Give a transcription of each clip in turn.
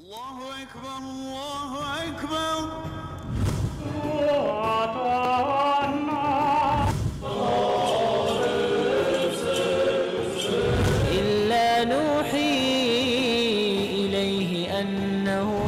الله أكبر الله أكبر إلا نوحي إليه أنه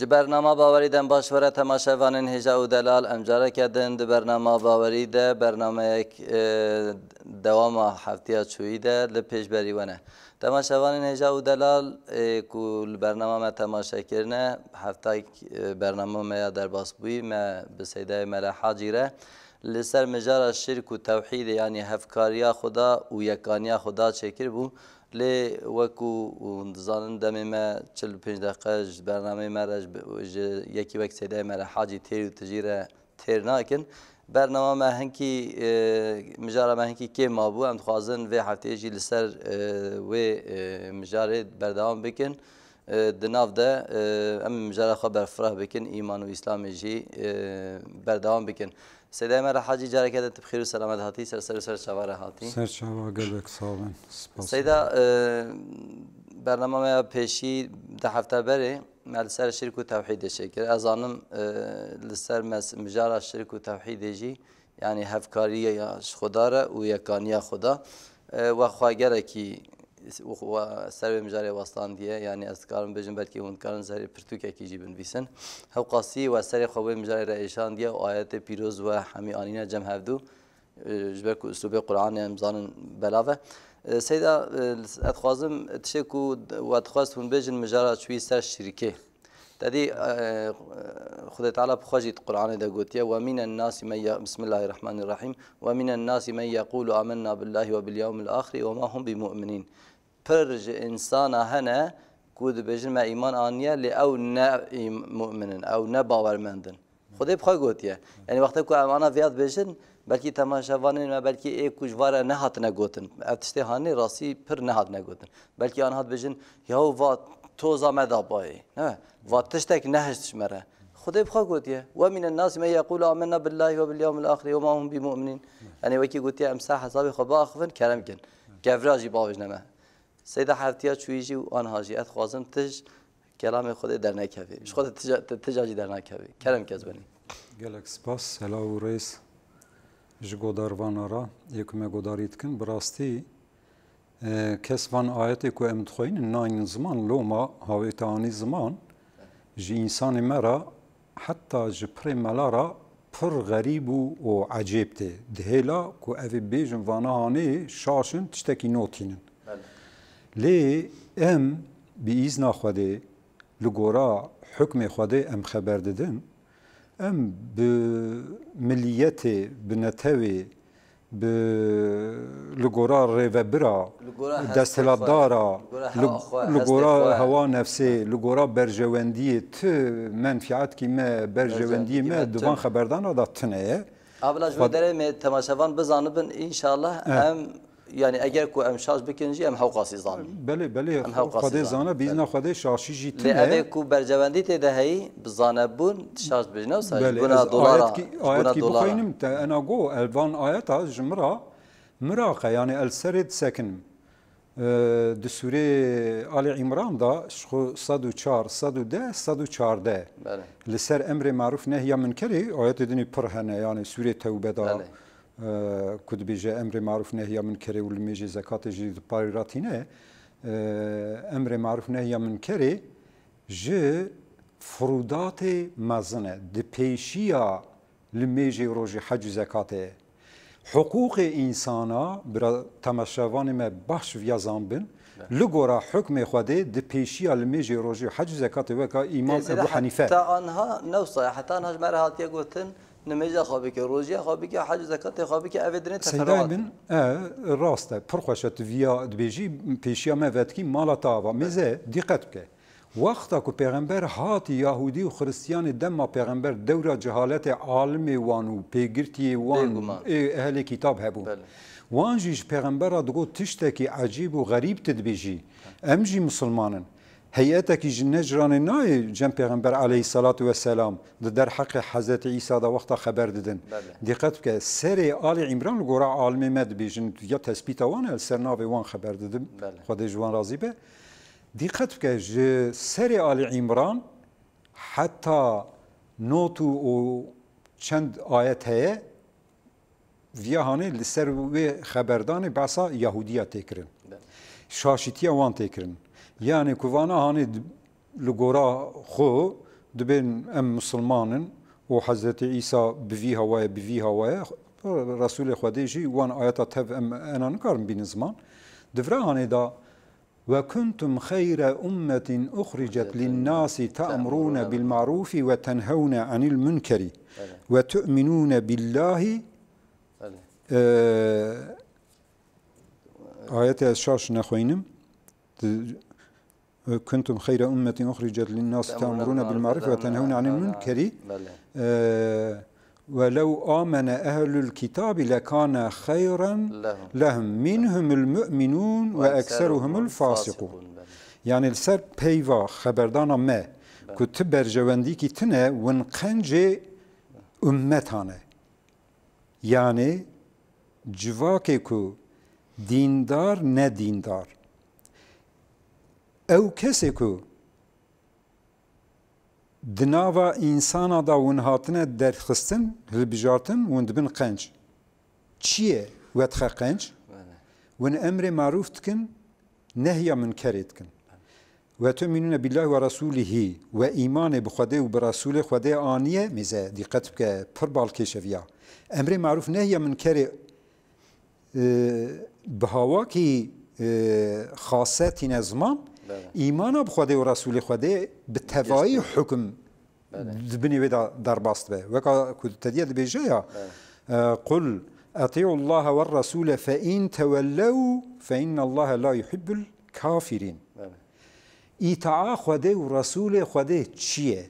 برنامه باوری دن باشوره تماشاوانین هجا و دلال امجاره کردن ده برنامه باوری ده برنامه یک دوام هفته چویی ده لپیش بریونه تماشاوانین هجا و دلال کل برنامه ما تماشا کرنه هفته برنامه ما در باسبوی ما بسیده ملا حاجیره لسر مجار شرک و توحید یعنی هفکاریا خدا و یکانیا خدا چکر بو لی وکو زانن دمی ما 45 دقیقه برنامه مرج یکی وقت سیده مرا حاجی تیر و تجیره تیر ناکن برنامه ما هنکی مجاره ما هنکی که ما بو ام خوازن و هفته جی لسر و مجاره بردام بکن دناف ده ام مجاره خبر فرح بکن ایمان و اسلام جی بردام بکن سیده مرا حاجی جاره کده بخیر و سلامت هاتی سر شواره هاتی سر شواره گلک صابن سیده برنامه ما پیشی ده هفته بره مال سر شرک و توحید شکر از آنم لسر مجار شرک و توحید جی یعنی هفکاری خدا را و یکانی خدا و خواهر کی و سر مجار واسطان دیه یعنی از کارم بجن بلکه اون کارن سر پرتوک کی جیبن بیسن هو قاسی و سر خواب مجار رایشان دیه و آیات پیروز و همی آنینا جمع هفدو جبرك اسلوب قرآن امزان بلاوه سيدا اتخوازم تشكو واتخواز هون بيجن مجرد شوي سر شركه تدي خدای تعالی بخواجید قرآن ده گوتیه و من الناس من بسم الله الرحمن الرحیم و من الناس من یقول آمنا بالله و باليوم الآخر و ما هم بمؤمنین پرج انسان هنه کود بجن ما ایمان آنیه لی او نه مؤمنن او نه باورمندن خدای بخوای گوتیه یعنی وقتی که امانا ویاد بجن بلکه تماشاوانین و بلکه ای کجواره نهات نگوتن اتشته هانی راسی پر نهات نگوتن بلکه آنهات بجن یا و توزا مدابای نه و تشتک نهشتش مره خدای بخواه گوتیه و من الناس من یقول آمنا بالله و باليوم الاخر و ما هم بمؤمنین یعنی وکی گوتیه امسا حسابی خود باخفن کرم کن گفراجی باوش نمه سیده حفتیه چویجی و آنهاجی ات خوازم تج کلام خود در نکوی اش خود تجاجی در نکوی کرم کذبنی گلک سپاس سلام رئیس جگوداروان را یکم گوداریت کن براستی کس وان آیتی که امتخوین ناین زمان لوما هاویتانی زمان جی انسان مرا حتی جپر ملارا پر غریب و عجیب ته دهلا که اوی بیجن وانهانی شاشن تشتکی نوتینن لی ام بی ازنا خوده لگورا حکم خوده ام خبر ددن ام بملیت بنتوی لگورا ریوبرا دستلاتدارا لگورا هوا نفسی لگورا برجواندی ت منفعت کی ما برجواندی ما دوان خبردان داد تنه ابلاج بدره تماشاوان بزانبن ان شاء الله هم يعني اگر کو امشاج بکنجی ام حقاسی زان بله خود زانه بیزنا خود شاشی جیت نه لی کو برجواندی ته دهی بزانبون شاش بجنو ساج بنا دلار آیت کی بخوینم تا انا گو الوان آیت از جمرا مراقه يعني السرد سكن دسوره آل عمران دا شخو 104 110 114 لسر امر معروف نهي منكري آيات دني پرهنه يعني سوره توبه دا کد بیجه امر معروف نهی منکر و لمیجه زکات جدید پایراتینه امر معروف نهی منکر ج فرودات مزنه د پیشیا لمیجه روز حج زکات حقوق انسانا برا تماشاوان ما بخش ویازان بن لگورا حکم خوده د پیشیا لمیجه روز حج زکات و که امام ابو حنیفه تا آنها نوصا حتی آنها مرهات یگوتن نمجا خوابی که روزی خوابی که حج زکات خوابی که اودرین سیدای تفرعات من راسته پرخوشت ویا دبیجی پیشیا مفتکی مالا تاوا میزه دقت که وقتا که پیغمبر هات یهودی و خریستیان دم پیغمبر دورا جهالت عالم وان و پیگرتی وان اهل کتاب هبو وان جیش پیغمبر دگو تشتکی عجیب و غریب تدبیجی امجی مسلمانن هیئتکی نجران نای جم پیغمبر علیه الصلاة و السلام در حق حضرت عیسی دا وقتا خبر دادن دقت که سر آل عمران لگورا عالم مد بیجن یا تثبیت وان سر ناو وان خبر دادن خود جوان راضی به دقت که سر آل عمران حتی نوتو و چند آیت هست ویاهانه لسر و خبردان بحثا یهودیه تکرن شاشیتیه وان تکرن یعنی کوانا هانی لگورا خو دبین ام مسلمانن و حضرت عیسی بوی هوای رسول خودیجی وان آیتا تف ام انا نکارم بین زمان دفره هانی دا وكنتم خير أمة أخرجت للناس تأمرون بالمعروف وتنهون عن المنكر وتؤمنون بالله آيات الشاش نخوينم كنتم خير أمة أخرجت للناس تأمرون بالمعروف وتنهون عن المنكر ولو آمن أهل الكتاب لكان خيرا لهم منهم المؤمنون وأكثرهم الفاسقون يعني السر بيوا خبردانا ما كتب برجواندي كي تنه ونقنج أمتانه يعني جواكي كو دیندار نه دیندار او کسی که دناوا انسانا دا ون هاتنه در خستن هل بجارتن ون دبن قنج چیه وتخ قنج ون امر معروف تکن نهی منکر تکن و تؤمنون بالله و رسوله و ایمان بخدا و برسول خدا آنیه میزه دقت که پر بالکشویا امر معروف نهی منکر بهوا کی خاصتی نظام ایمان بخدا و رسول خدا به توایی حکم دبنی ودا در باست به وکا کدتدیه بیجایا قل اطیعوا الله والرسول فإن تولوا فإن الله لا يحب الكافرين اطاعه خدا و رسول خدا چیه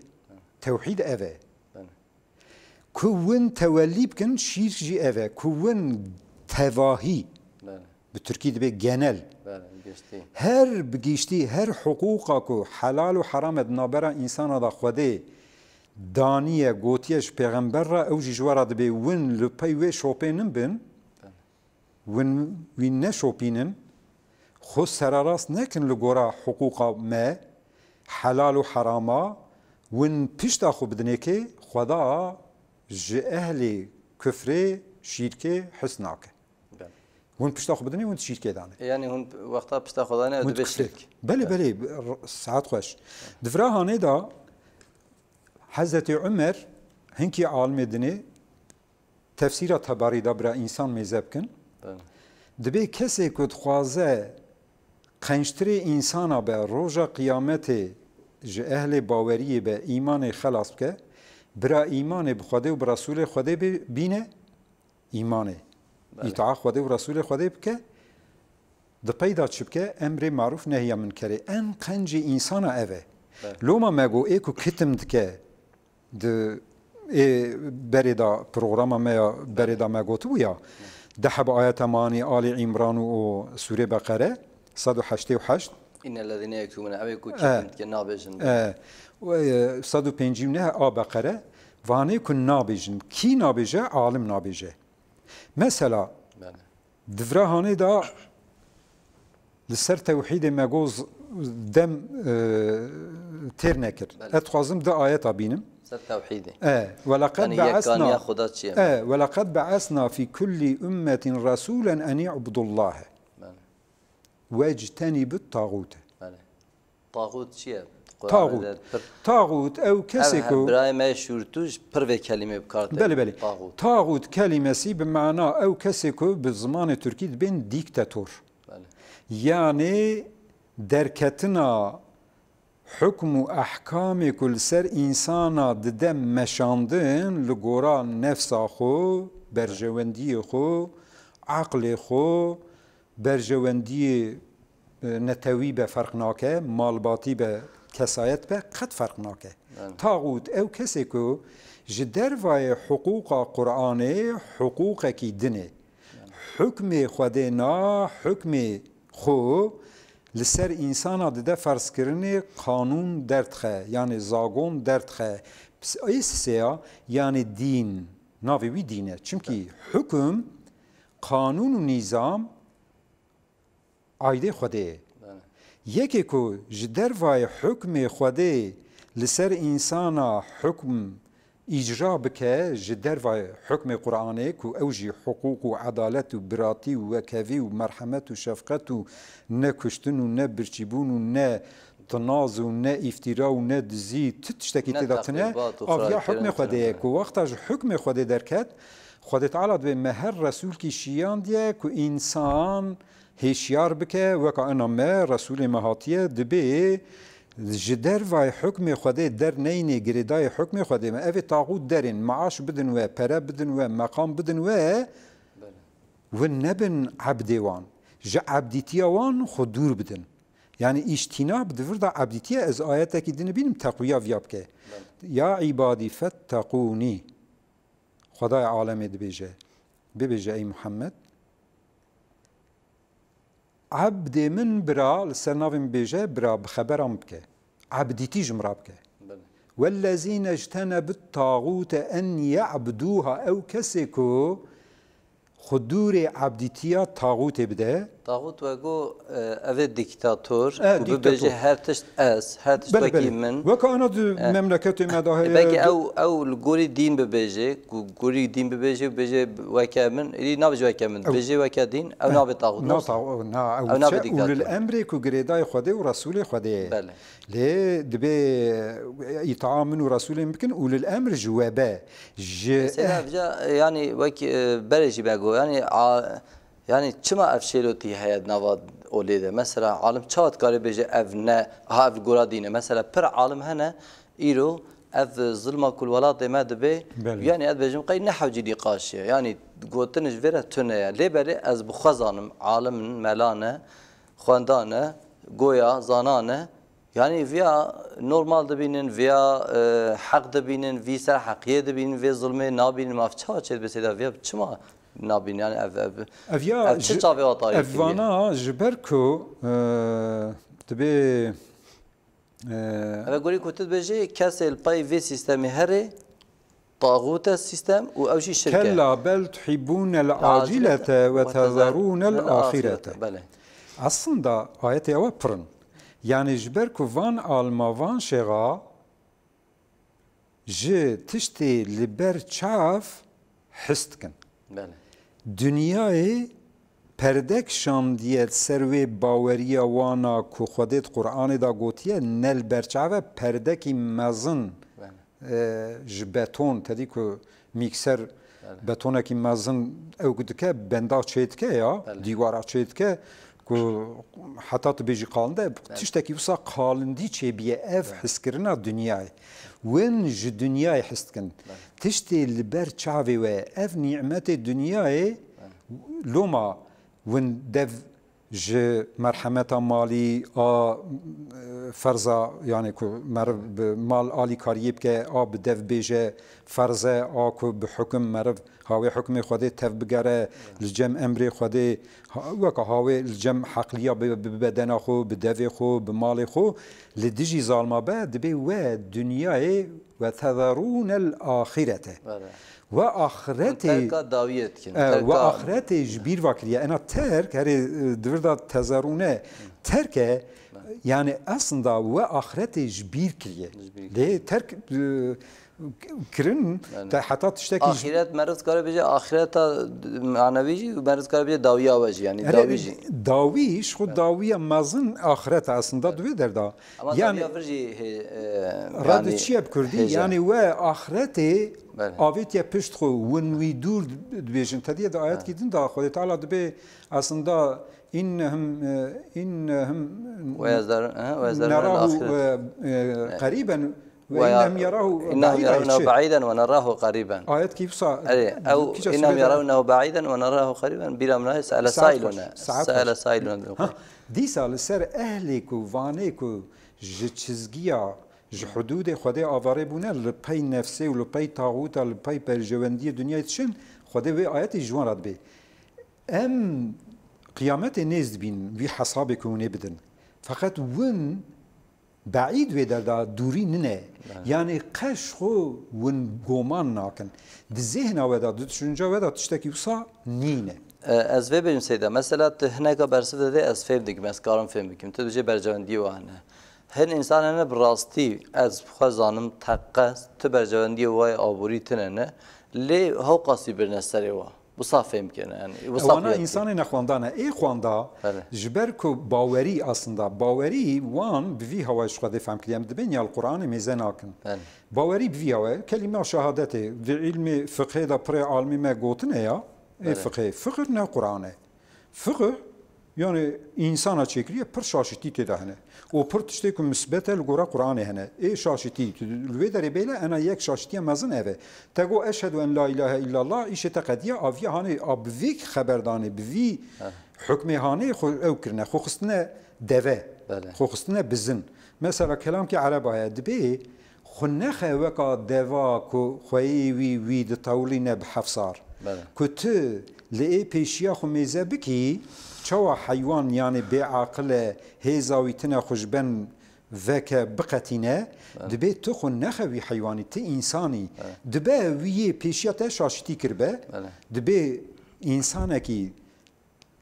توحید اوه کون تولی بکن شیرک جی اوه کون تواهی به ترکی دبی گنل هر بگیشتی هر حقوقا کو حلال و حرام نابرا انسان دا خوده دانیه گوتیش پیغمبر را او جوارا دبی ون لپی و شوپینن بن ون وین نشوپینن خود سراراست نکن لگورا حقوقا ما حلال و حراما ون پشتا خو بدنه که خدا جه اهل کفر شیرکه حسناکه هون پشتا خو بدنه ون شیرکه دانه یعنی هون وقتا پشتا خدا نه دبی شرک بله ساعت خوش دفرا هانه دا حضرت عمر هنکی عالم دنه تفسیر تباری دا برا انسان میزب کن دبی کسی کد خوازه قنشتری انسانا به روژا قیامت جه اهل باوری به ایمان خلاص بکه برا ایمان بخوده و برسول خوده بینه ایمانه اطاعه خوده و رسول خوده بکه ده پیدا چه بکه امر معروف نهی منکره ان قنج انسان اوه لوما مگو ایکو کتم دکه ده بردا پروگرام ما بردا مگو تو یا ده حب آیت مانی آل عمران و سوره بقره 188 این الذين يكتمون أبيكو كتمت كنابجن و 150 نه بقره وانه کن نابجن کی نابجه عالم نابجه مثلا دفرهانه دا لسر توحید مگوز دم تیر نکر اتخوازم دا آیتا بینم سر توحیده ولقد بعثنا في كل أمة رسولا أن يعبدوا الله واجتنبوا الطاغوت طاغوت چیه؟ طاغوت او کسی که برای ما شورتوش پر به کلمه بکارده بله طاغوت کلمه‌سی به معنا او کسی که به زمان ترکی بین دیکتاتور یعنی درکتنا حکم و احکام کل سر انسانا دده مشاندن لگورا نفسا خو برجوندی خو عقل خو برجوندی نتوی به فرق ناکه مالباتی به کسایت به قد فرق ناکه طاغوت او کسی که جدر وای حقوق قرآنه حقوق کی دنه حکم خوده نا حکم خو لسر انسان دده فرض کرنه قانون درد خه یعنی زاگون درد خه پس ایسیا یعنی دین ناوی وی دینه چونکی حکم قانون و نظام عایده خوده یکی که جدر وای حکم خوده لسر انسان حکم اجرا بکه جدر و حکم قرآنی که اوجی حقوق و عدالت و براتی و وکوی و مرحمت و شفقت و نه کشتن و نه برچیبون و نه تناز و نه افترا و نه دزی تشتکی تداتنه آفیا حکم خوده که وقتاش حکم خوده درکت خود تعالی به مهر رسول کی شیان دیه که انسان هشیار بکه وکا انا ما رسول مهاتیه دبی جدر و حکم خوده در نینه گریدای حکم خوده ما اوی طاغوت درین معاش بدن و پره بدن و مقام بدن و نبن عبدوان جا عبدیتیا وان خود دور بدن یعنی اجتناب دوردا عبدیتیا از آیاتا که دین بینم تقویا ویاب که یا عبادی فتقونی خدای عالم دبیجه ببیجه ای محمد عبد من برا لسرناوم بيجا برا بخبرام بك عبدتي جمرا بك والذين اجتنبوا الطاغوت أن يعبدوها أو كسكو خدور عبدتيا طاغوت بده طاغوت وگو اوه دیکتاتور و ببیجه هر تشت از هر تشت وکی من وکا انا دو مملکت مداهی بگی او گوری دین ببیجه گوری دین ببیجه ببیجه وکی من ایلی نبیجه وکی من ببیجه وکی دین او نبی طاغوت او نبی دیکتاتور اول الامر که گریدای خوده و رسول خوده بله لی دبی اطاعه من و رسول ممکن اول الامر جوابه یعنی وکی برشی بگو یعنی چما افشیلوتی هیاد نواد اولیده مثلا عالم چات کاری بجه اف نه ها اف گورا دینه مثلا پر عالم هنه ایرو اف ظلم کل ولات ما دبی یعنی اد بجم قی نحوجی دی قاشیه یعنی گوتنش وره تونه لی بری از بخزانم عالم ملانه خواندانه گویا زانانه yani via normal dibinin via hak dibinin via ser hakiye dibinin via zulme nabinin mafça çet beseda via çima nabin yani ev çi çave atayı evana jberko tabi ev gori kutet beje kesel pay ve sistemi heri طاغوت السيستم او شيء الشركه كلا بل تحبون العاجله وتذرون الاخره بله aslında ayet ya pırın yani jber ku van alma van şega ji tiştê li ber çav histkin dünyayê perdek şandiye ser wê baweriya wana ku xwedê Qur'anê da gotiye nel berçave perdekî mezin ji beton tedî ku mikser betonekî mezin ew dike benda çê dike ya dîwara çê dike ku heta tu bêjî qalinde tiştekî wisa qalindî çêbiye ev hiskirina dünyayê wên ji dünyayê histkin tiştê li ber çavê we ev nîmetê dünyayê loma wên dev ji merhemeta malî a ferza yani ku meriv bi mal alîkariyê bike a bi dev bêje ferze a ku bi hukm meriv هاوی حکم خودی تف بگره لجم امر خودی وک هاوی لجم حقلیه بدن خو بدوی خو بمال خو لدیجی ظالما بعد بی و دنیای و تذرون الاخرته و آخرته داویت کن و آخرته جبیر وکریه انا ترک هر دوردا تذرونه ترک yani aslında ve ahirete jbir kiriye. De terk kirin ta hatta tişteki ahiret merz kare bije ahireta manevi merz kare bije daviya vaji yani davici davi şu daviya mazın ahiret aslında duve derda yani radçiye kurdi yani ve ahirete آویت یا پشت خو ونوی دور بیشن تدیه دا آیت کردن دا خود تعالی دبی اصلا إنهم نراه قريبا وإنهم يرونه بعيدا ونراه قريبا آيات كيف صار أو إنهم يرونه بعيدا ونراه قريبا بلا مناهي سأل سائلنا دي سال سر أهلك وفانك جتشزجيا حدود خدای آواره بونه لپی نفسه و لپی طاغوت لپی پرجواندی دنیای تشن خدای و آیت جوان رد بی ام قیامت نزد بین وی حساب کونه بدن فقط ون بعید و در دوری نه یعنی قش خو ون گمان ناکن د ذهن و دا düşünce و دا تشتکی وسا نینه از وی بیم سیدا مثلا هنگا برسه ده از فهم دیگه از کارم فهم بکیم تو بچه برجواندی و آنه هن انسان نه براستی از خزانم تقص تو برجواندی وای آبوری تنه لی هاو قاسی برنستری و بصافیم کنه یعنی وانا انسان نخواندانه ای خواندا جبر کو باوری اصلا باوری وان بوی هواش خود فهم کلیم دبین القرآن میزن آکن باوری بوی هوا کلمه شهادته و علم فقه دا پر عالمی ما گوتنه یا فقه نه قرآنه فقه yani insana çekiriye pır şaşiti tedahne. O pır tişte ku müsbete lgora Kur'an hene. Şaşiti. Lüve dere beyle ana yek şaşitiye mazın eve. Tego eşhedü en la ilahe illallah işe tekadiye aviye hani abvik haberdane bivi hükme hani ev kirne. Xoxistine deve. Xoxistine bizin. Mesela kelam ki Arabaya dibe خنخه وکا دوا کو خوی وی د تولینه بحفصار کت لی پیشیا خو میزه بکی چوا حیوان یعنی به عقل هزاویتنا خوشبن وک بقتینه دبی تو خنخه وی حیوانی تی انسانی دبی وی پیشیا ته شاشتی کربه دبی انسانه کی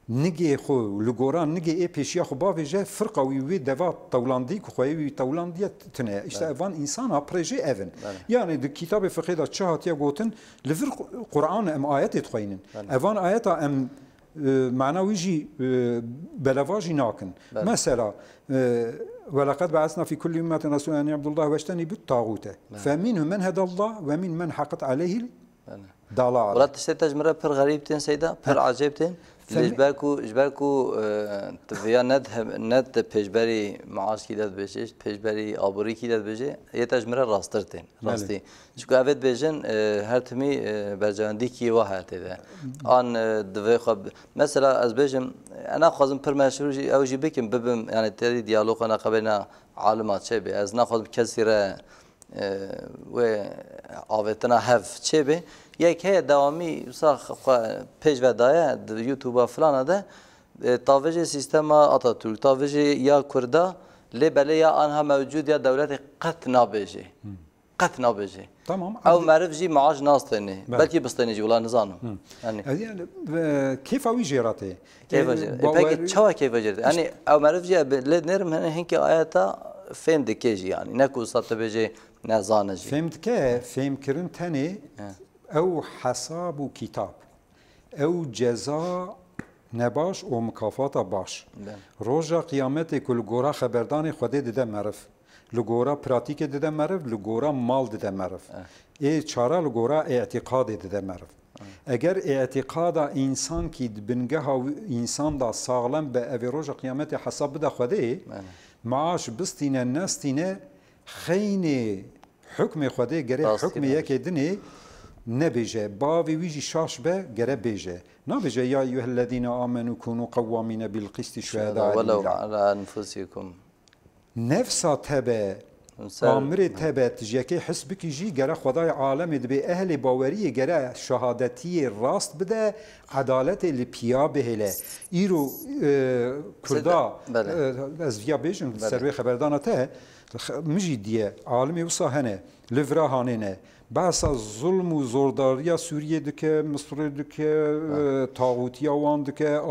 نگی خو لگوران نگی ای پیشیا خو باویجه فرقه وی دوا تولاندی که خوی وی تولاندی تنه işte وان انسان ها پروژه اون yani د کتاب فقه دا چه هاتیه گوتن لفر قرآن ام آیت اتخوینن وان آیت ام معنویجی بلواجی ناکن مثلا ولقد بعثنا في كل أمة رسولا أن يعبدوا الله واجتنبوا الطاغوت فمنهم من هدى الله ومن حقت عليه الضلالة ولا تشتي تجمرة پر غريب تين سيدا پر عجيب تين جبركو تفيا ند پیشبری معاش کی داد بشه پیشبری آبوری کی داد بشه یه تجمره راسترتین راستی چون اوید بجن هر تمی برجاندی کی واحد ده آن دوی خب مثلا از بجم انا خوازم پر مشهور اوجی بکم ببم یعنی تری دیالوگ انا قبلنا عالمات چه به از نخوازم کسی را و آوتنا هف چه به یک هی دوامی ساخ پیش و دایه یوتیوب فلان ده تاویج سیستم آتاتورک تاویج یا کردا لبله یا آنها موجود یا دولت قط نابجه tamam او معرف جی معاش ناستنی بلکه بستنی جی ولا نزانم yani keyf avi jerate keyf peki çava keyf jerate yani او معرف جی لد نرم هنکی آیاتا فهم دکیجی yani ne kusat bece ne zanıcı فهم kirin tane او حساب و کتاب او جزا نباش و مکافات باش روزا قیامت کل گورا خبردان خوده دیده معرف لگورا پراتیک دیده معرف لگورا مال دیده معرف ای چاره لگورا اعتقاد دیده معرف اگر اعتقاد انسان کی بنگه انسان دا ساغلم به اوی روزا قیامت حساب بده خوده معاش بستینه نستینه خیلی حکم خوده گره حکم یکی دنی نبیجه باوی ویجی شاش به گره بیجه نبیجه یا ایها الذین آمنوا كونوا قوامین بالقسط شهداء ولو على انفسکم نفسا تبه امر تبه تجیکی حسب کی جی گره خدای عالم دبی اهل باوری گره شهادتی راست بده عدالت لپیا بهله ایرو کردا از ویا بیجن سروی خبردانته مجی دیه عالمی وسا هنه لورا هانه بس از ظلم و زورداری سوریه دکه مصر دکه طاغوتی وان دکه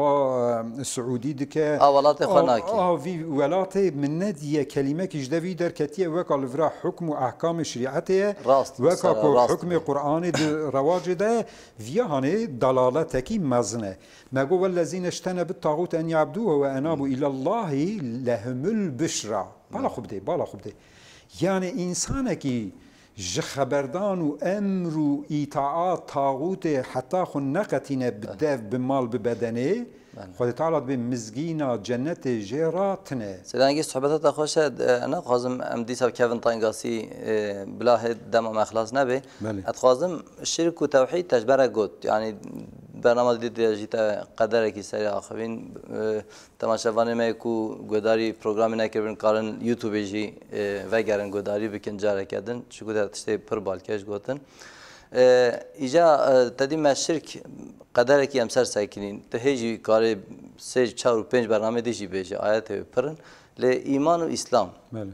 سعودی دکه ولات خناکی وی ولات من ندیه کلمه کش دوی در کتیه وکال ورا حکم و احکام شریعته وکال حکم قرآن رواج ده ویا هنه دلالت کی مزنه مگو والذین اشتنبوا الطاغوت ان يعبدوه وانابوا الى الله لهم البشرى بالا خوب ده yani insana ki ji xeberdan û emr û îtaat tağûtê heta xwe neqetîne bi dev bi mal bi bedenê Xwedê Teala dibê mizgîna cennetê jê re tune. سلانگی صحبتات خوش انا خوازم ام دیسا کevin تانگاسی بلا دم اخلاص نبی بله. اتخوازم شرک و توحید تجبره گوت یعنی برنامه دید جیتا قدره کی سری آخرین تماشاوانه می کو گوداری پروگرامی نکردن کارن یوتیوب جی وگرن گوداری بکن جاره کردن چه گودار تشتی پر بالکش گوتن ایجا تدیم شرک قدره کی امسر ساکنین تهیجی کاری سه چهار و پنج برنامه دیجی بیجه آیت پرن ل ایمان و اسلام بله.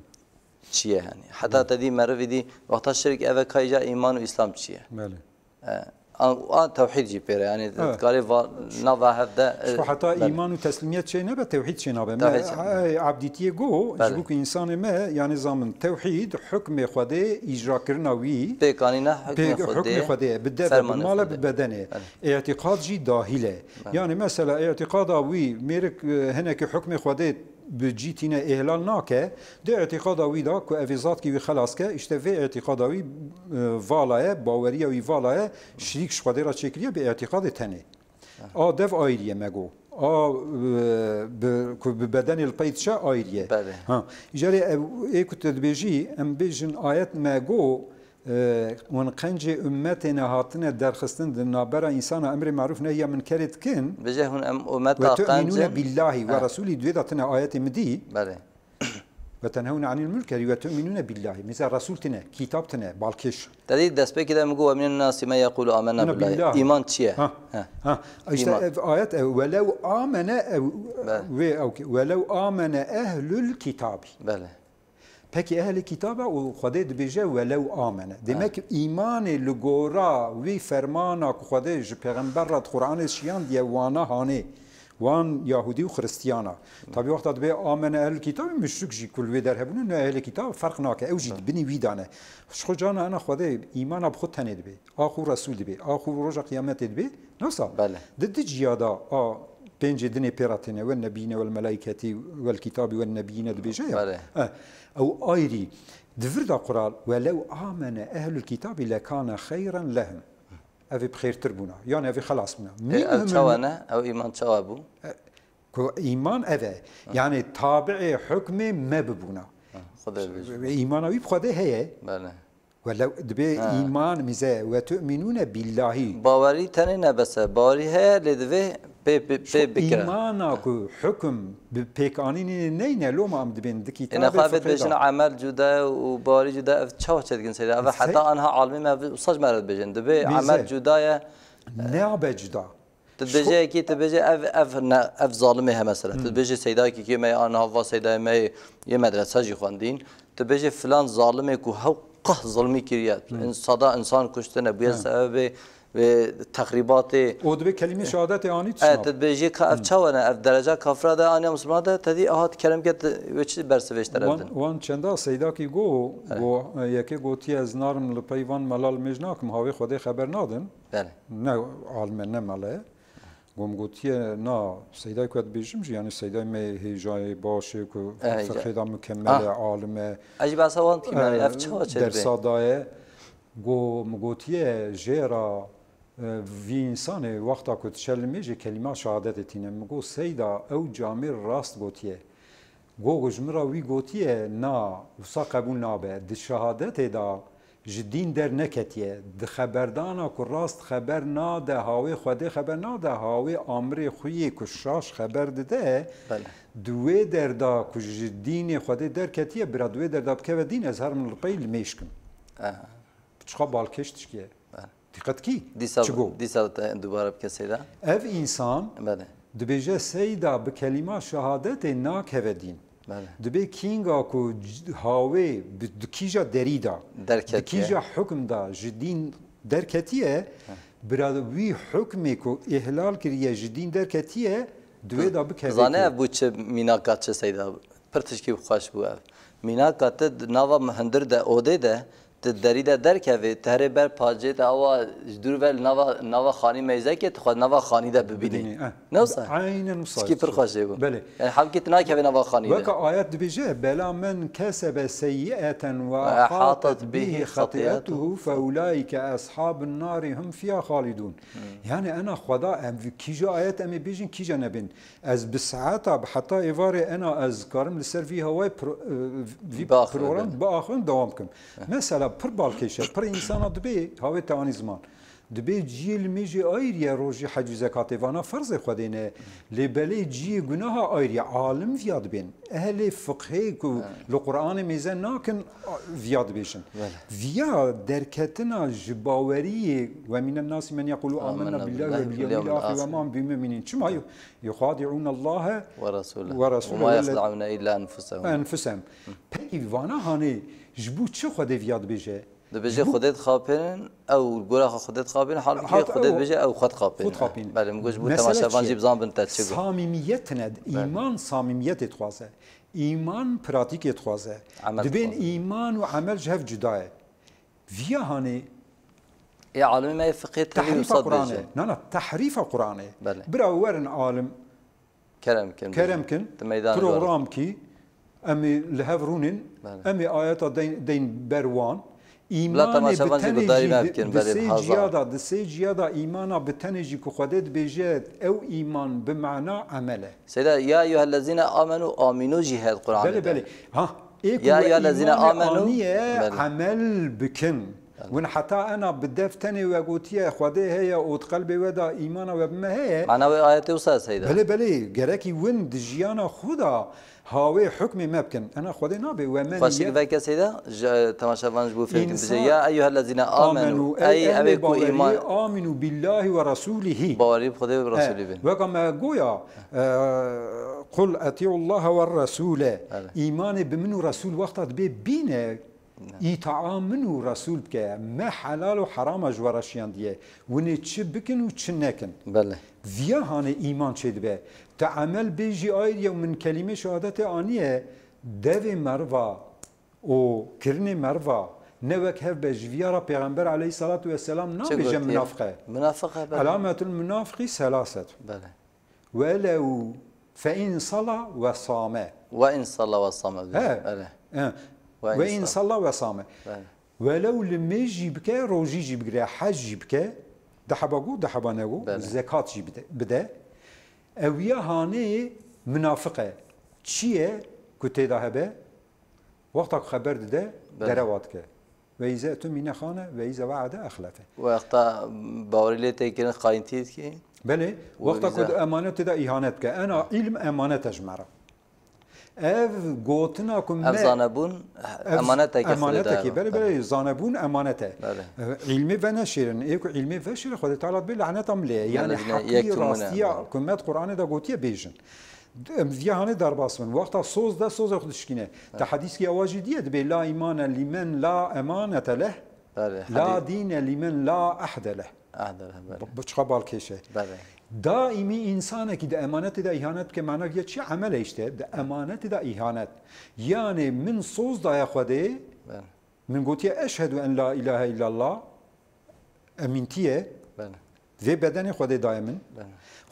چیه یعنی حتی تدیم مروی دی وقتا شرک اوه کایجا ایمان و اسلام چیه بله. آن توحید جی پیره یعنی کاری نوا هفته حتی ایمان و تسلیمیت چه نبه توحید چه نبه عبدیتیه گو جبو که انسان ما یعنی زمان توحید حکم خوده اجرا کرنا وی پیکانینا حکم خوده بده بمال بدنه اعتقاد جی داخله یعنی مثلا اعتقاد وی میرک هنه که حکم خوده بجيتنا إهلال ناكه ده اعتقاد ويدا كو أفيزات كي خلاص كه اشتفى اعتقاد وي فالاية باورية وي فالاية شريك شقدرة شكلية باعتقاد تاني دف آيرية مجو ببدن البيت شا آيرية ها جاري إيه كنت تبيجي أم بيجن آيات مجو ونقنج أمتنا هاتنا درخستن دنابرا إنسان أمر معروف نهي من كرت كن بجهن أمتا وتؤمنون بالله ورسوله دويدتنا آيات مدي بله وتنهون عن المنكر وتؤمنون بالله مثل رسولتنا كتابتنا بالكش تدید دست به کدام گو من الناس ما يقول آمنا بالله ایمان چیه آيات ولو آمن ولو آمن أهل الكتاب بله پکی اهل کتابه و خدا دبیجه ولو آمنه دمک ایمان لگورا وی فرمانا که خدا ج پیغمبر را قرآن شیان دیه وانا هانه وان یهودی و خریستیانا طبعا وقت دبی آمنه اهل کتاب مشرک جی کل وی در هبونه نه اهل کتاب فرق ناکه او جی بنی وی دانه شخو جانا انا خدا ایمان اب خود تنه دبی آخو رسول دبی آخو روز قیامت دبی نوسا بله دد جیادا بينج دني بيراتنا والنبيين والملائكة والكتاب والنبيين دبيجا أو آيري دفرد قرال ولو آمن أهل الكتاب لكان خيرا لهم أبي بخير تربونا يعني أبي خلاص منا أو تشوانا أو إيمان تشوابو إيمان أبي يعني تابع حكم ما ببونا إيمان أبي بخده هي بله ولو دبي إيمان مزا وتؤمنون بالله باوري تنين بس باوري هي لدبي إيمانا كو حكم بيكانين نينا لو ما عم دبين دكتاب أنا خافت بيجن عمل جدا وباري جدا شو تشدين سيدا حتى أنا عالمي ما صج مرد بيجن دبي عمل جدا نعم جدا تبجي كي تبجي اف ظالمها مثلا تبجي سيدا كي ما أنا هوا سيدا ما يمدرسة جي خواندين تبجي فلان ظالمي كو هو قه ظلمي كريات صدا إنسان كشتنا بيا سبب و تقریبات او دبی کلمه شهادت آنی تسمع تدبیجی که اف چونه اف درجه کافر ده آنیا مسلمان ده تدی آهات کلم که وچی برسویش تردن وان چندا سیدا کی گو یکی گوتی از نارم لپیوان ملال مجناکم هاوی خوده خبر نادن بله نه عالم نه مله گم گوتی نه سیدا کد بیشم یعنی سیدا می هجای باشه که فرخیدا مکمل عالم عجیب اسوان کی من اف چه در صدای گو مگوتی جرا وی انسان وقتا که تشلمیجی کلمه شهادت تینه مگو سیدا او جامع راست گوتیه گو جمرا وی گوتیه نا وسا قبول نابه د شهادت دا جدین در نکتیه د خبردانا که راست خبر ناده هاوی خوده خبر ناده هاوی آمر خویی که شاش خبر ده دوی در دا که جدین خوده در کتیه برا دوی در دا بکه و دین از هر من الپیل میشکم چخوا بالکشتش کیه دقت کی دیسا دوباره بکه سیدا اف انسان دبیجه سیدا به کلمه شهادت ناکه دین دبی کینگا کو هاوی دکیجا دریدا دکیجا حکم دا جدین درکتیه برادوی حکمی کو احلال کریه جدین درکتیه دوی دا بکه زانه بو چه میناکات چه سیدا پرتش کی خوش بو میناکات ناوا مهندر ده اوده ده تدری ده درکه تهره بر پاجه تا آوا دور ول نوا خانی میزه که تو خود نوا خانی ده ببینی نه صح عیناً صح سکی پر خوشه بود بله یعنی حال که تنها که نوا خانی ده وكا آيات بيجي بلا من كسب سيئة وأحاطت وأحاطت به به خطيئته خطيئته فأولئك أصحاب النار هم فيها خالدون يعني أنا خدا كيجا آيات أمي بيجين كيجا نبين از بساعتا حتى إيفاري أنا أذكرم لسر في هواي في بروغرام بآخرين دوامكم مثلا پر بالكيشة پر إنسان دبي هواي تواني زمان دبي جيل ميجي ايريا روجي حج زكاة وانا فرض خدينه لبلي جي جناها ايريا عالم فياد بين اهل فقهي كو القران ميزان ناكن فياد بيشن فيا دركتنا جباوري ومن الناس من يقول آمنا بالله واليوم الاخر وما هم بمؤمنين شو ما يخادعون الله ورسوله وما يخدعون الا انفسهم بي وانا هاني جبو چه خد فياد بيجي دبیجه خودت خاپن او گورا خودت خاپن حال که خودت بيجه او خود خاپن بله میگوش بود تماشاوان جیب زان بنت چگو صمیمیت ند ایمان صمیمیت توازه ایمان پراتیک توازه دبین ایمان و عمل جهف جداه ویا هانی ای عالم ما فقه تحریف قرآنه نه تحریف قرآنه برا ورن عالم کرم کن پروگرام کی امی لهورونن امی آیات دین بروان ایمان بتنجی جیادا ایمانا بتنجی که خودت بجد او ایمان بمعنى عمله سيدا يا أيها الذين آمنوا آمنوا جهاد القرآن بله ها يا أيها الذين آمنوا عمل بكن وإن حتى أنا بدفتني وقوتيه خده هي أوت قلبي ودا إيمانا وبما هي معناه آيات وصل سيدا بله جركي وين دجيانا خدا هاوي حكمي ما بكن انا خدي نابي ومن فاشك ذاك سيدا تماشاوان جو فيلم يا ايها الذين امنوا اي ابيكم ايمان امنوا بالله ورسوله باوري بخدا ورسوله بين وكما قويا قل اطيعوا الله والرسول ايمان بمنو رسول وقت بينه يتعاملوا رسول بك ما حلال وحرام جورشيان دي ونتش بكن وتشنكن بله فيا هاني ايمان شد به تعمل بيجي اير من كلمه شهادت انيه دو مروا او كرني مروا نوك هف بجويرا پیغمبر عليه الصلاه والسلام نابجه منافقه علامه المنافق ثلاثه بله ولو فان صلى وصام وان صلى وصام بله وإن صلى وصام ولو لم يجيبك روجي يجيبك حج يجيبك دحباقو دحبانقو زكاة بده أو يهاني منافقة شيء كنت ذهبه وقتك خبر ده درواتك وإذا أتمنى خانة وإذا وعد أخلفه وقتا باوريلي تيكين خاينتيد كي بله وقتك أمانة ده إهانتك أنا علم أمانة تجمعه اف گوتنا کم اف زانبون امانته که امانته بله زانبون امانته علمی و نشیرن ایک علمی و شیر خود تعالی به لعنت عمله یعنی حقی راستی کمت قرآن دا گوتیه بیشن ویهانه در باسمن وقتا سوز خودش کنه تا حدیث کی آواجی دیه به لا ایمان لمن لا امانت له لا دین لمن لا احد له بچه بالکشه دائمی انسانه که ده امانت ده اهانت که معنی که چی عمل اشته ده امانت ده اهانت یعنی من صوز ده خوده من گوتی اشهد ان لا اله الا الله امینتیه و بدن خوده دائما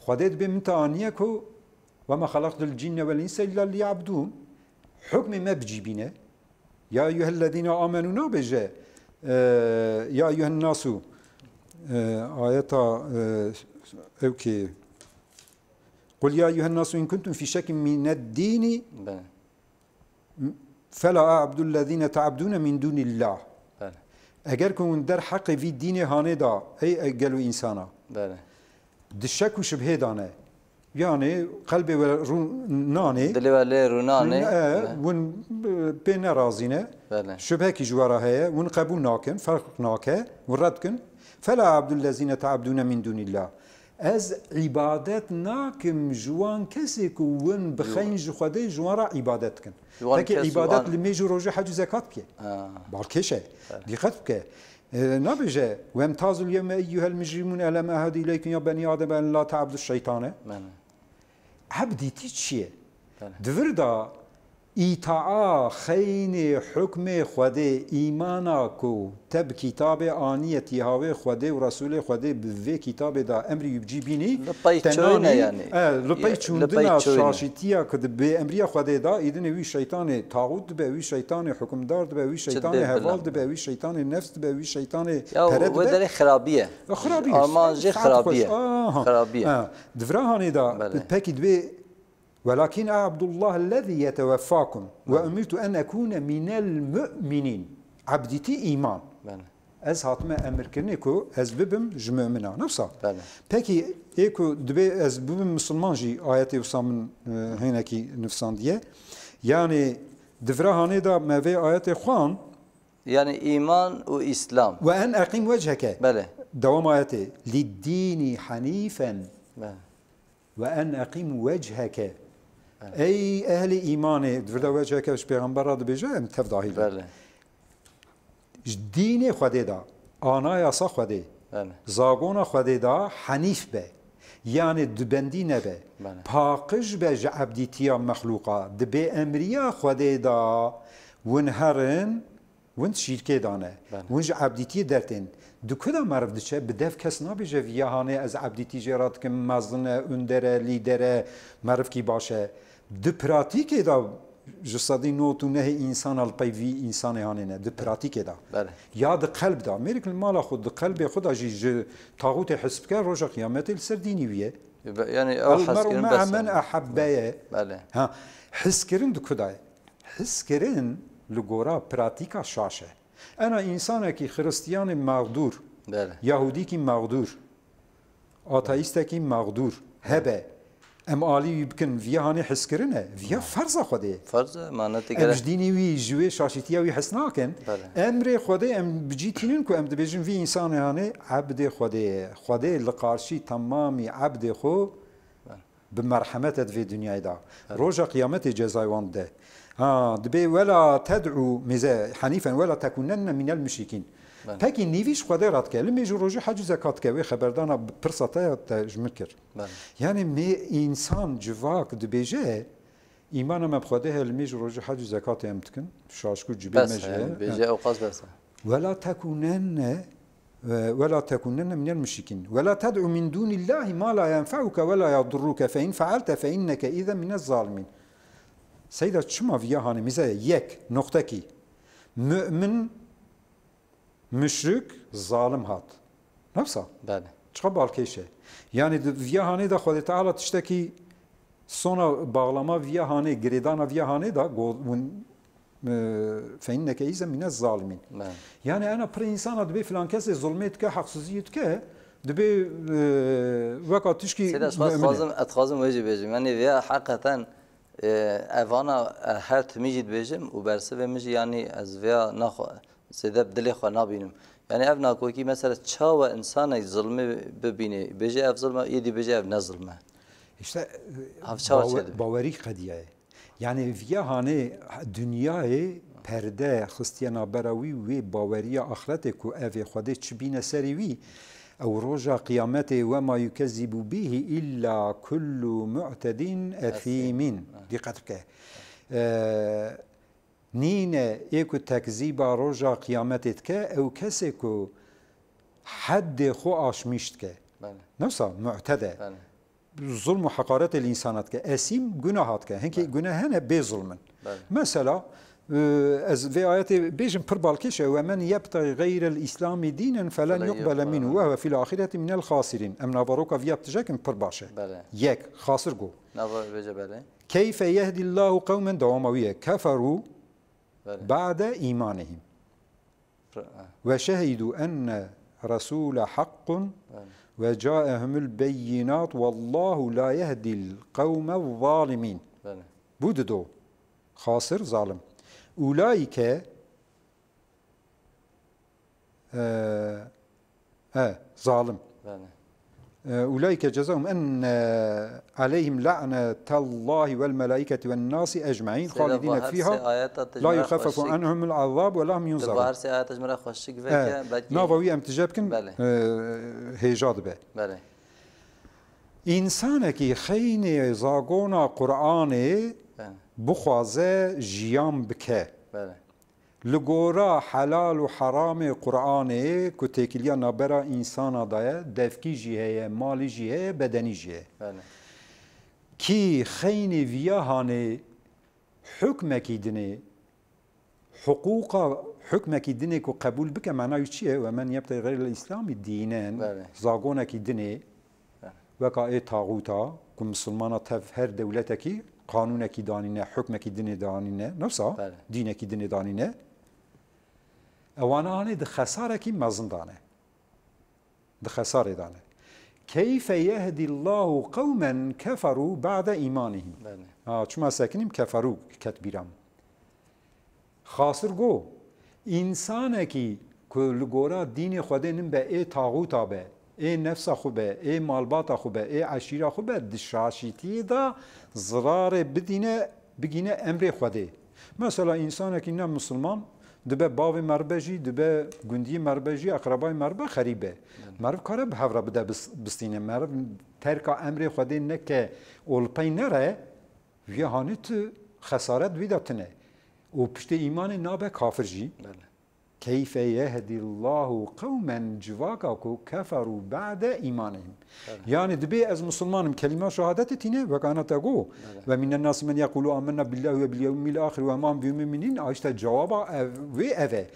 خوده به متعانیه که وما خلقت الجن والانس الا ليعبدون حکم ما بجيبينه يا ايها الذين امنوا نابجه يا ايها الناس آياتا اوكي قل يا ايها الناس ان كنتم في شك من الدين فلا اعبد الذين تعبدون من دون الله اگر كون در حق في الدين هاندا اي قالوا انسانا دشك وشبه دانه يعني قلبي وروناني دلي ولا روناني ون بين رازينه شبه كي جوارا هي ون قبول ناكن فرق ناكه وردكن فلا عبد الذين تعبدون من دون الله از عبادت ناكم جوان كسك ون بخين خدي جوارا عبادت كن لكن عبادت لميجو روجي حج زكاه كي بالكشه دقت بك نبجه وامتاز اليوم ايها المجرمون الم اعهد اليكم يا بني ادم ان لا تعبدوا الشيطان عبدي تشي دفردا ایتعا خین حکم خود ایمانا کو تب کتاب آنیتی هاوی خود و رسول خود به کتاب دا امری یبجی بینی لپای چونه یعنی لپای چوندنا شاشیتیا که به امری خود دا ایدن وی شیطان طاغوت به وی شیطان حکمدار به وی شیطان هوال به وی شیطان نفس به وی شیطان پرد و در خرابیه آمانجی خرابیه دفرهانی دا پکی دوی ولكن عبد الله الذي يتوفاكم وأمرت أن أكون من المؤمنين عبدتي إيمان از هاتم امر کرنه کو از ببم جمؤمنا نفسا پکی ایکو دبی از ببم مسلمان جی آیت وسام هنکی نفسان دیه یعنی دفرهانه دا موی آیت خوان يعني إيمان وإسلام وأن أقيم وجهك بله دوام آياته للدين حنيفا بله وأن أقيم وجهك أي أهل إيمان دفردا وجهك وش بيغمبر راد بيجا تفضاهي بله دين خده دا آنا ياسا خده بله زاغونا خده دا حنيف به يعني دبندي نبه بله باقش به جعبديتيا مخلوقا دبي أمريا خده دا ونهرن ونت شركه دانه ونج عبديتي درتين دو كدا معرف دچه بدف کس نبیجه ویاهانه از عبدیتی جرات که مزنه اندره لیدره معرف کی باشه دو پراتیک دا جسدی نوتو نه انسان الپی وی انسان هانه نه دو پراتیک دا یا دو قلب دا میرکل مالا خود دو قلب خود اجی طاغوت حسب که روز قیامت السر دینی ویه يعني المرء مع من احبه ها حس کرن دو کدا حس کرن لگورا پراتیکا شاشه أنا إنسان كي خريستيان مغدور يهودي كي مغدور آتايست كي مغدور هبه ام آلي يمكن فيها هاني حس كرنه فيها فرض خده فرض معناته ام جديني وي جوي شاشيتيا وي حسناكن امر خده ام بجيتينن كو ام دبيجن في انسان هاني عبد خده لقارشي تمامي عبد خو بمرحمته في الدنيا دا روجا قيامته جزاي وانده دبي ولا تدعو مزا حنيفا ولا تكونن من المشركين پاکی نیویش خدا رات که لمی جروجی حج زکات که خبردانا پرساته تجمکر یعنی می انسان جواک دبیجه ایمان ما بخوده لمی جروجی حج زکات امتکن شاشکو جبی مجه بيجي اوقاس بس ولا تكونن من المشركين ولا تدعو من دون الله ما لا ينفعك ولا يضرك فإن فعلت فإنك إذا من الظالمين سيدة شما فيها هاني ميزا يك نقطة كي مؤمن مشرك ظالم هات نفسه بله چقدر بالكيشه يعني فيها هاني دا خود تعالى تشتكي صونا باغلما فيها هاني جريدانا فيها هاني دا فإنك إذا من الظالمين يعني أنا بر إنسان دبي فلان كسي ظلمت كه حقسيت كه دبي وقت تشكي اتخاذم وجه بيجم يعني فيها حقيقة اوانا هر تمیجید بيجم و برسه بمیجی يعني از ویا نخو سيدا بدلي خو نابينم يعني اف ناكوكي مثلا چاو انسان ظلمه ببينه بيجي اف ظلمه يدي بيجي اف نظلمه işte باوری قضیه yani via hani dünyayı perde Hristiyana berawi ve bavariya ahirete ku ev xwede çbine seriwi او روجا قيامته وما يكذب به الا كل معتد اثيم دقتك نين ايكو تكذيب روجا قيامتك او كسكو حد خو اشمشتك نفسه معتدى ظلم وحقارة الإنسانات كأسيم جناحات هنكي جناحنا بظلم مثلا از في آيات بيجن بربالكيش ومن يبتغي غير الإسلام دينا فلن يقبل منه وهو في الآخرة من الخاسرين أم نافروكا في يبتجاك برباشة يك خاسر جو كيف يهدي الله قوما دواموية كفروا بعد إيمانهم وشهدوا أن رسول حق وجاءهم البينات والله لا يهدي القوم الظالمين بوددو خاسر ظالم أولئك ظالم أولئك جزاهم أن عليهم لعنة الله والملائكة والناس أجمعين خالدين فيها لا يخفف عنهم العذاب ولا هم ينظرون ناوي امتجابكن هيجاد به إنسانك خين زاغونا قرآن بخوازه جیام بکه بله لگورا حلال و حرام قرآنه که تکیلیا نبرا انسان دایه دفکی جیه مالی جیه بدنی جیه بله کی خین ویاهانه حکمکی دنه حقوق حکمکی دنه که قبول بکه معنی چیه و من یبتغی غیر الاسلامی دینن بله. زاگونکی دنه وکا ای تاغوتا که مسلمانا تف هر دولتکی قانونکی دانینه حکمکی دنه دانینه نفسا بله. دینکی دنه دانینه اوانه ده خسارکی مزن دانه ده خساره دانه كيف يهدي الله قوما كفروا بعد إيمانهم چما ساكنیم كفروا كتبيرام خاصر گو انسان کی که لگورا دین خوده نم به ای تاغوتا به ای نفس خوبه ای مالباتا خوبه ای عشیره خوبه دشاشیتی دا ضرار بگینه امر خوده مثلا انسان کی نه مسلمان دبه باو مربجی دبه گندی مربجی اقربای مربه خریبه مرب کاره به هفره بده بستینه مرب ترک امر خوده نکه اولپی نره ویهانت خسارت ویداتنه و پشت ایمان نابه کافر جی کیف یهدی الله قوما جواکا کو کفروا بعد ایمانهم یعنی دبی از مسلمانم کلمه شهادت تینه و کانا تگو و من الناس من یقول آمنا بالله و بالیوم الاخر و ما بیمؤمنین آیشت جواب و اوه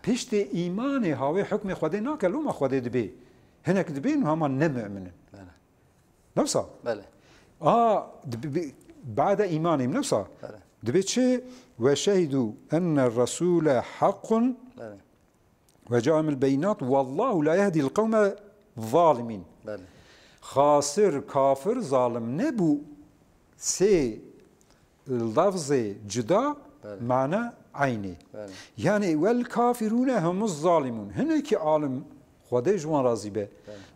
پشت ایمان هاوی حکم خدا ناکلو ما خدا دبی هنک دبی هما نمؤمنن نفسا بله بعد ایمانهم نفسا دبي شيء وشهدوا أن الرسول حق وجاءهم البينات والله لا يهدي القوم الظالمين خاسر كافر ظالم نبو سي لفظ جدا معنى عيني يعني والكافرون هم الظالمون هناك عالم خدای جوان راضی به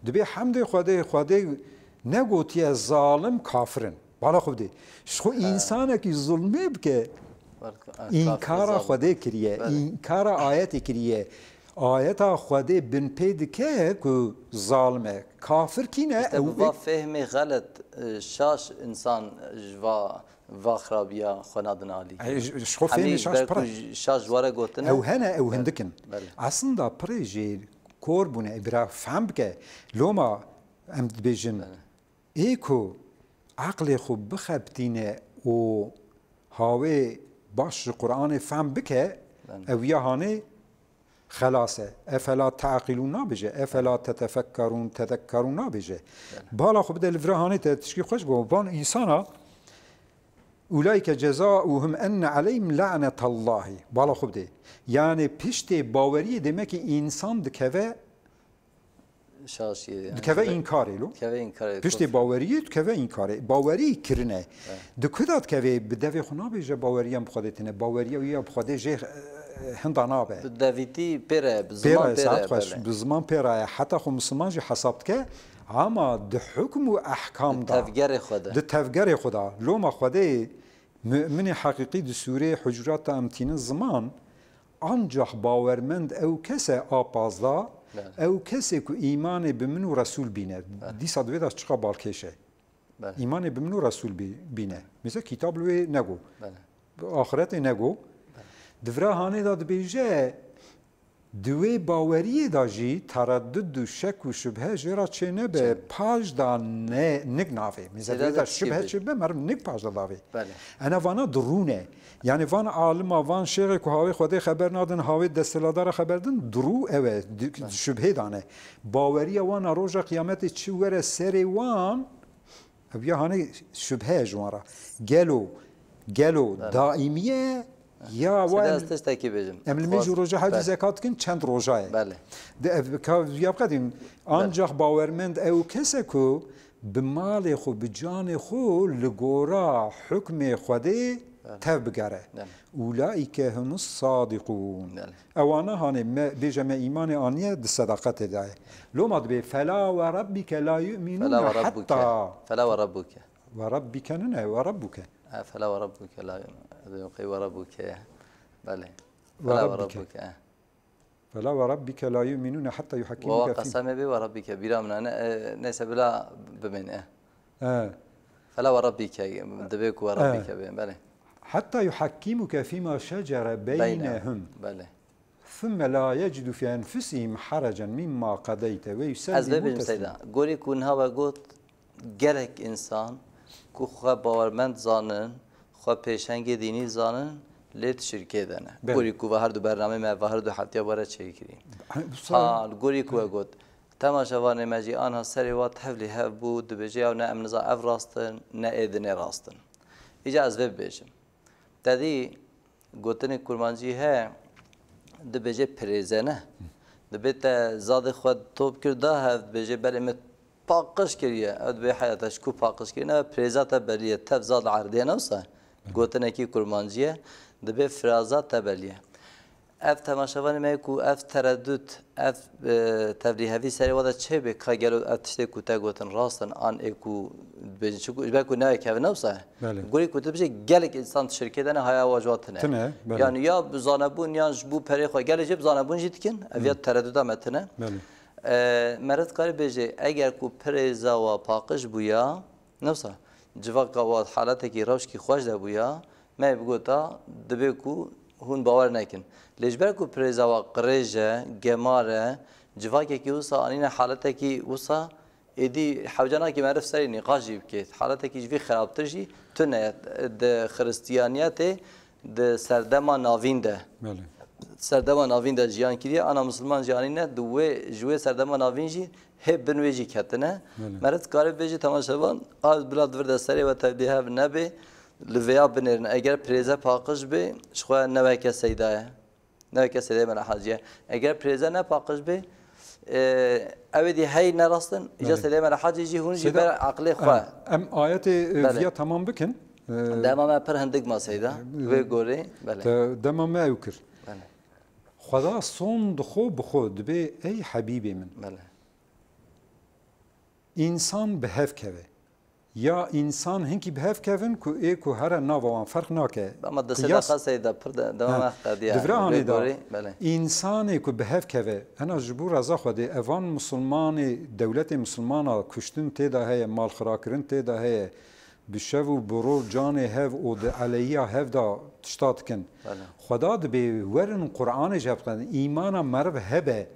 دبی حمد خدای نگوتی ظالم کافرن بالا خوب دی شو انسان کی ظلمه بکه انکار خدای کریه انکار آیت کریه آیت خدای بن پید که ظالمه کافر کی نه او فهم غلط شاش انسان و خرابیا خنادن علی شو فهم شاش واره گوتنه او هنا او هندکن اصلا پروژه کوربونه ابرا فهم بکه لوما ام بیجن ایکو عقل خوب بخبتینه و هاوی باش قرآن فهم بکه او یهانه خلاصه افلا تعقلون نابجه افلا تتفکرون تذکرون نابجه بالا خوب ده لفرهانه تشکی خوش بو بان انسانا اولئک جزاؤهم ان عليهم لعنة الله بالا خوب ده یعنی پشت باوری demek ki insan دکوه شاشیه دکوه این کاره لو پشت باوری دکوه این کاره باوری کرنه دکودات کوه بدوی خونا بیجه باوری هم خودتنه باوری یا بخوده جه هندانابه بدویتی پره بزمان پره بزمان پره حتی خو مسلمان جه حسابت که اما ده حکم و احکام دا تفگر خدا ده تفگر خدا لو ما خوده مؤمن حقیقی ده سوره حجرات امتین زمان انجح باورمند او کسه آپازدا او کسی که ایمان به من و رسول بینه دیسا دویداش چقا بالکشه ایمان به من و رسول بینه مثل کتاب لوی نگو آخرت نگو دفره هانه داد بیجه دوی باوری داجی تردد و شک و شبهه جرا چه نبه پاش دا نگنافه مثل دویدا شبهه چه به مرم نگ پاش دا داوی انا وانا درونه یعنی وان عالم وان شیخ که هاوی خودی خبر نادن هاوی دستلادار خبر دن درو اوه شبهه دانه باوری وان روژا قیامت چی وره سری وان اویا هانه شبهه جوارا گلو دائمیه یا وان تشتکی بجم املمیج روژا حج زکات کن چند روژایه بله یا بقدیم آنجا باورمند او کسی که به مال خو به جان خو لگورا حکم خودی تاب بگره اولئک هم الصادقون اوانا هانه بیجمع ایمان آنیه ده صداقت داره لو ما دبی فلا و ربک لا یؤمنون حتی فلا و ربک و ربک نه و ربک فلا و ربک لا یؤمنون و ربک بله فلا و ربک فلا و ربک لا یؤمنون حتی یحکموک فی قسم بی و ربک بیرامنا نیست بلا بمنه فلا و ربک دبیک و ربک بله حتى يحكمك فيما شجر بينهم بله ثم لا يجد في أنفسهم حرجا مما قضيت از ويسلموا ببینیم تسليما. سیدا گوری کونها و گوت گرک انسان کو خواه باورمند زانن خواه پیشنگ دینی زانن لیت شرکه دنه بله. گوری کو و هر دو برنامه ما و هر دو حتی باره چه کریم بصراحة- حال گوری کو گوت تماشاوان مجی آنها سری وات حفلی هف بود بجی او نه امنزا اف راستن نه ایدنه راستن ایجا از وب بیشم تدی گوتن کرمانجی ها دبجه پریزنه دبیت زاد خود توب کرده هف بجه بله مت پاکش کریه اد به حیاتش کو پاکش کریه نه پریزات بلیه تف زاد عرضه نوسه گوتن کی کرمانجیه دبی فرازات تبلیه اف تماشاوان میکو اف تردد اف تبلیغی سری ودا چه به کاگلو اتشته کوتا گوتن راستن آن اکو بجن چکو اجبار کو نه که نوسه بله. گوری کوتا بشه گلک انسان شرکت نه های واجباتنه تنه، بله. یعنی یا زانبون یا جبو پری خو گل جب زانبون جیتکن اویات تردد متنه بله. مرد کاری بجه اگر کو پریزا و پاکش بویا نوسه جواب قواد حالت کی روش کی خوش ده بویا ما بگوتا دبی کو هون باور نکن لجبر کو پریزا و قریجه گماره جواکی کی وسا آنین حالت کی وسا ایدی حوجنا کی معرف سری نقاش جیب که حالت کی جوی خرابتر جی تو نه د خریستیانیت د سردما ناوینده بله. سردما ناوینده جیان کریه آنا مسلمان جیانی نه دوه جوی سردما ناوین جی هب بنویجی کتنه مرد کاری بیجی تماشاوان آز بلاد ورد سری و تبلیغ نبی لویا بنرن اگر پریزه پاکش به شخواه نوکه سیدایه نوکه سیدایه من حاجیه اگر پریزه نه پاکش به اودی هی نراستن اجا سیدایه من حاجی جی هون جی بر عقلی خواه ام آيات فيها تمام بكن دائما ما پر هندگ ما سیدا و گوری بله دما ما يوكر بله خدا صون دخو بخود به اي حبيبي من بله انسان بهف كوه یا انسان هنگی بهف کردن که ایکو هر ناوان فرق ناکه. اما دسته خاصه دا پر دوام قدیه. دفرانی دا. بله. انسانی که بهف کرده، انا جبور رضا خوده. اوان مسلمان دولت مسلمانا کشتن تیدا هی مال خراکرن تیدا هی بشو برو جان هف و د علیه هف دا تشتات کن. بله. خدا دبی ورن قرآن جاب کن ایمانا مرو هبه.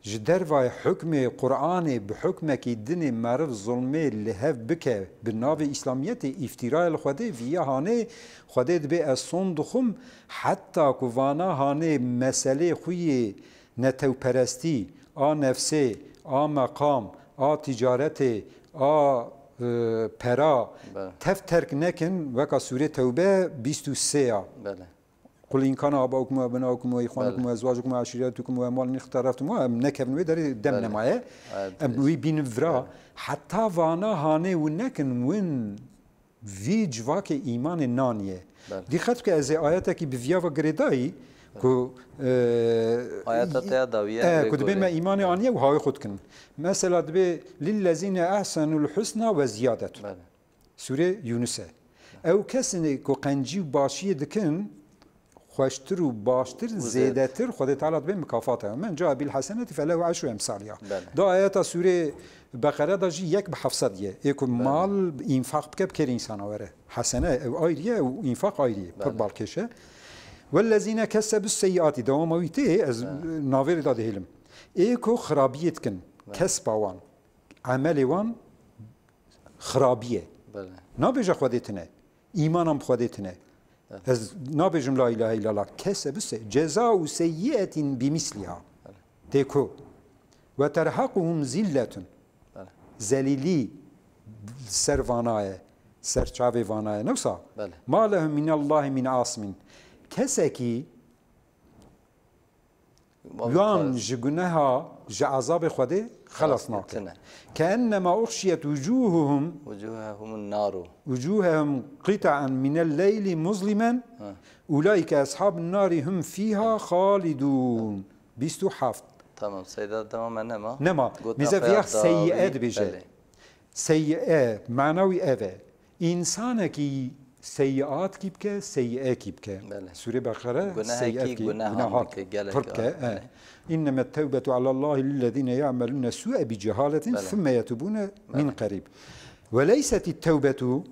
جدر وای حکم قرآن بحکم کی دین معرف ظلمه لهف بکه بناو اسلامیت افتراء الخوده ویا هانه خوده به اصون دخم حتی کوانا هانه مسئله خوی نتو پرستی آ نفسه آ مقام آ تجارت آ پرا تف ترک نکن وکا سوره توبه 23 بله قل إن كان آباؤكم وأبناؤكم وإخوانكم وأزواجكم وعشيرتكم وأموال اقترفتموها نكبن ويدري دمنا معاه وي بينفرا حتى وانا هاني ونكن وين في جواك إيمان النانية دي خاطر كأزي آياتك بفيا وغريداي كو آياتك داوية كنت بين ما إيمان آنية وهاي خدكن مثلا دبي للذين أحسنوا الحسنى وزيادة سورة يونس أو كسني كو قنجي باشية دكن خوشتر و باشتر زیادتر خود تعالی به مکافاته من جا بالحسنات فله عشر امثالها دا آیات سوره بقره دا جی یک به 700 یک مال انفاق بکب کر انسان وره حسنه او آیریه و انفاق آیریه پر بالکشه والذین کسبوا السیئات دوامویته از ناور داده هلم ایکو خرابیت کن کسب وان عمل وان خرابیه نابجا خودتنه ایمانم خودتنه از نابجم لا اله الا الله كسب جزاء سيئة بمثلها تيكو وترهقهم ذلة ذليلي سرفانايا سرچاوي فانايا نوسا ما لهم من الله من عاصم كسكي يان جگنها جعذاب خده خلاص ناكن كأنما أغشيت وجوههم النار وجوههم قطعا من الليل مظلما أولئك أصحاب النار هم فيها خالدون بيستو حفظ تمام سيدة تمام نما ميزا فيها سيئات بيجي سيئات معنوي أذى إنسانك سيئات كيبكه سيئات كيبكه سورة بقرة سيئات كيبكه إنما التوبة على الله للذين يعملون السوء بجهالة ثم يتوبون من قريب وليست التوبة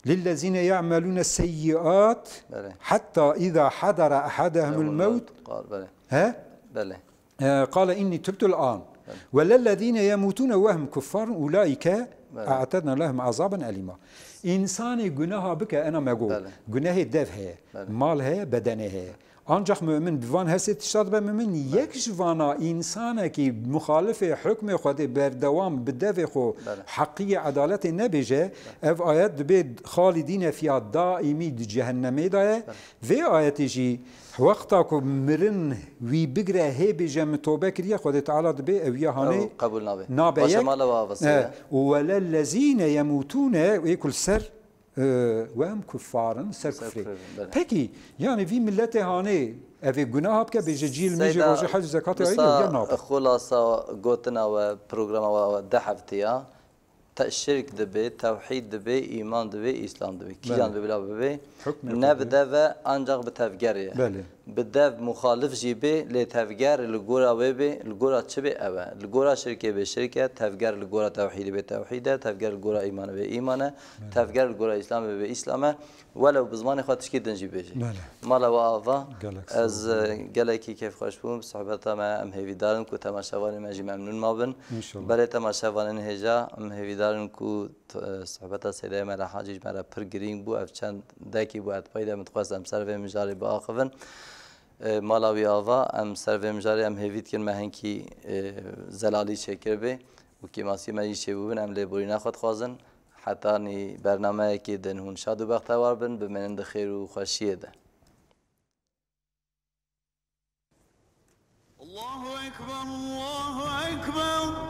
للذين يعملون السيئات بله. حتى إذا حضر أحدهم الموت قال بله ها بله قال إني تبت الآن وللذين يموتون وهم كفار أولئك أعتدنا لهم عذابا أليما إنسان جناها بك أنا ما أقول جناه دف هي مال هي بدنه هي ancak mümin divan heset iştad be mümin yek jvana insana ki muhalife hükmü xwedê berdevam bi devê xwe heqî edaletê nebêje ev ayet dibe xalidîne fiya daîmî di cehennemê de ye vê ayetê jî wexta ku mirin wî bigire hêbêje min tobe kiriye xwedê teala dibe ev ya hanê قبول nabe باشه yek مال واسه û welellezîne yemûtûne wê kul ser وهم كفارن سر كفري peki yani vi millete hane ev günah hapke bejecil meje roje hac zekat ayı ya ne yapar خلاصه قوتنا وبروجرام وده هفتيا تشرك دبي توحيد دبي ايمان دبي اسلام دبي كيان بلا دبي نبدا و انجق بتفجريه بدف مخالف جيبي لتفجر الجورا وبي الجورا تشبي ابا الجورا شركه بشركه تفجر الجورا توحيد بتوحيده تفجر الجورا ايمان بايمانه تفجر الجورا اسلام باسلامه ولو بزمان خاطش كي دنجي بيجي مالا وافا از جلكي كيف خوش بوم صحبتها مع ام هيفي دارن كو تماشاوان ماجي ممنون مابن بري تماشاوان هجا ام هيفي دارن كو صحبتها سيده مال حاجج مال پر گرين بو اف چند داكي بو ات پيدا متخواستم سر و مجاري باخفن مالاوی آوا ام سر مجاری ام هیوید کن مهنکی زلالی شکر به و کی ماسی مایی شبون ام لیبوری نخواد خوازن حتی نی برنامه کی دنهون شاد و بختوار بن به منند خیر و خوشیه ده. الله أكبر الله أكبر